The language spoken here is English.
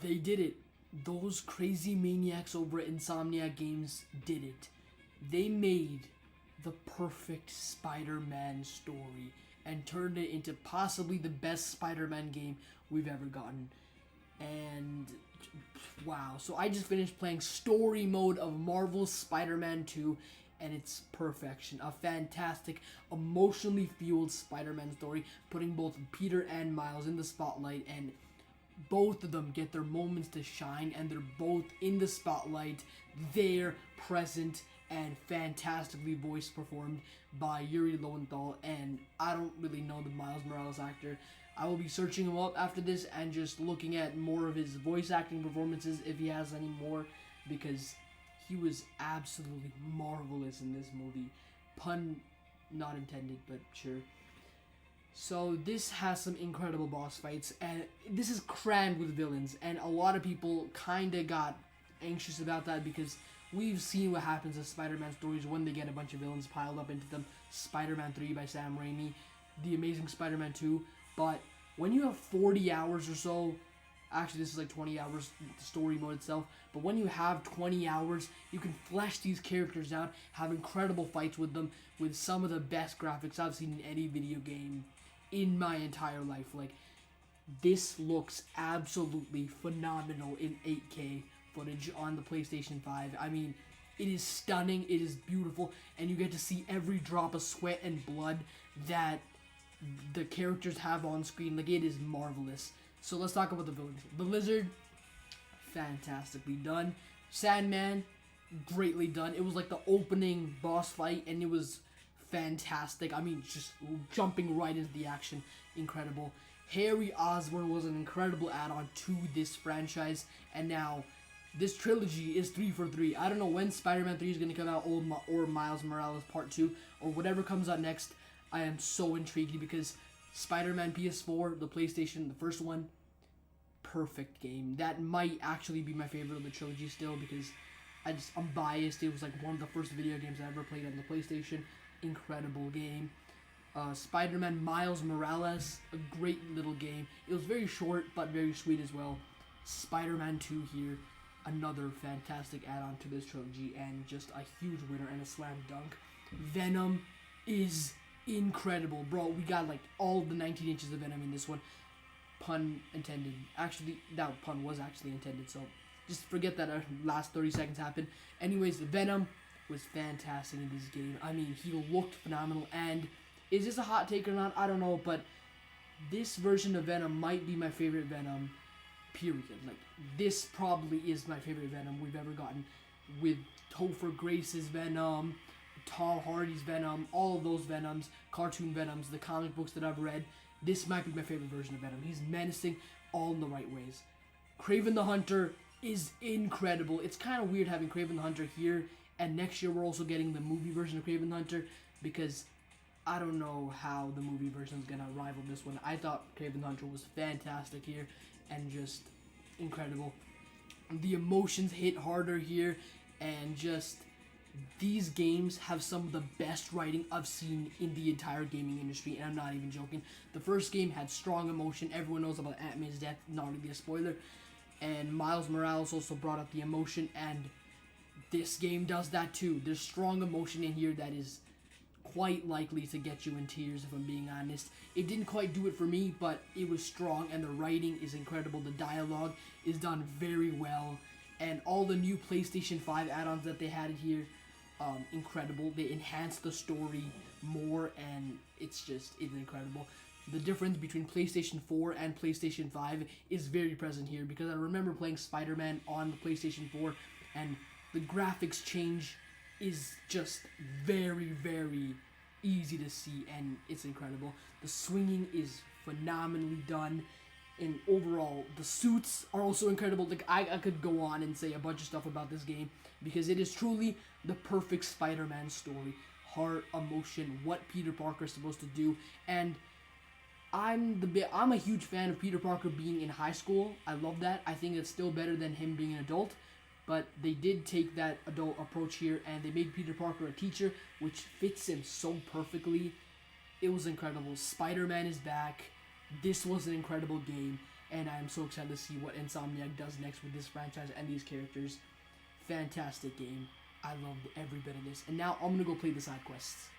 They did it. Those crazy maniacs over at Insomniac Games did it. They made the perfect Spider-Man story and turned it into possibly the best Spider-Man game we've ever gotten. And wow, so I just finished playing story mode of Marvel's Spider-Man 2, and it's perfection. A fantastic, emotionally fueled Spider-Man story, putting both Peter and Miles in the spotlight, and both of them get their moments to shine, and they're both in the spotlight, there, present, and fantastically voice performed by Yuri Lowenthal. And I don't really know the Miles Morales actor. I will be searching him up after this and just looking at more of his voice acting performances if he has any more, because he was absolutely marvelous in this movie. Pun not intended, but sure. So this has some incredible boss fights, and this is crammed with villains, and a lot of people kinda got anxious about that because we've seen what happens in Spider-Man stories when they get a bunch of villains piled up into them. Spider-Man 3 by Sam Raimi, The Amazing Spider-Man 2, but when you have 40 hours or so, actually this is like 20 hours, the story mode itself, but when you have 20 hours, you can flesh these characters out, have incredible fights with them, with some of the best graphics I've seen in any video game in my entire life. Like, this looks absolutely phenomenal in 8K footage on the PlayStation 5. I mean, it is stunning, it is beautiful, and you get to see every drop of sweat and blood that the characters have on screen. Like, it is marvelous. So let's talk about the villains. The Lizard, fantastically done. Sandman, greatly done. It was like the opening boss fight, and it was fantastic. I mean, just jumping right into the action, incredible. Harry Osborn was an incredible add-on to this franchise, and now this trilogy is 3 for 3. I don't know when Spider-Man 3 is going to come out, or Miles Morales Part 2, or whatever comes out next. I am so intrigued because Spider-Man PS4, the PlayStation, the first one, perfect game. That might actually be my favorite of the trilogy still, because I'm biased. It was like one of the first video games I ever played on the PlayStation. Incredible game. Spider-Man Miles Morales, a great little game. It was very short, but very sweet as well. Spider-Man 2 here, another fantastic add-on to this trilogy, and just a huge winner and a slam dunk. Venom is incredible, bro. We got like all the 19 inches of Venom in this one. Pun intended. Actually, that pun was actually intended, so just forget that last 30 seconds happened. Anyways, Venom was fantastic in this game. I mean, he looked phenomenal, and is this a hot take or not? I don't know, but this version of Venom might be my favorite Venom, period. Like, this probably is my favorite Venom we've ever gotten, with Topher Grace's Venom, Tom Hardy's Venom, all of those Venoms, cartoon Venoms, the comic books that I've read. This might be my favorite version of Venom. He's menacing all in the right ways. Kraven the Hunter is incredible. It's kind of weird having Kraven the Hunter here, and next year we're also getting the movie version of Kraven the Hunter, because I don't know how the movie version is going to rival this one. I thought Kraven the Hunter was fantastic here, and just incredible. The emotions hit harder here, and just these games have some of the best writing I've seen in the entire gaming industry, and I'm not even joking. The first game had strong emotion. Everyone knows about Ant-Man's death, not really a spoiler. And Miles Morales also brought up the emotion, and this game does that too. There's strong emotion in here that is quite likely to get you in tears, if I'm being honest. It didn't quite do it for me, but it was strong, and the writing is incredible. The dialogue is done very well, and all the new PlayStation 5 add-ons that they had here, incredible. They enhanced the story more, and it's incredible. The difference between PlayStation 4 and PlayStation 5 is very present here, because I remember playing Spider-Man on the PlayStation 4, and the graphics change is just very, very easy to see, and it's incredible. The swinging is phenomenally done, and overall, the suits are also incredible. Like, I could go on and say a bunch of stuff about this game, because it is truly the perfect Spider-Man story. Heart, emotion, what Peter Parker is supposed to do, and I'm a huge fan of Peter Parker being in high school. I love that. I think it's still better than him being an adult. But they did take that adult approach here, and they made Peter Parker a teacher, which fits him so perfectly. It was incredible. Spider-Man is back. This was an incredible game. and I'm so excited to see what Insomniac does next with this franchise and these characters. Fantastic game. I loved every bit of this. And now I'm gonna go play the side quests.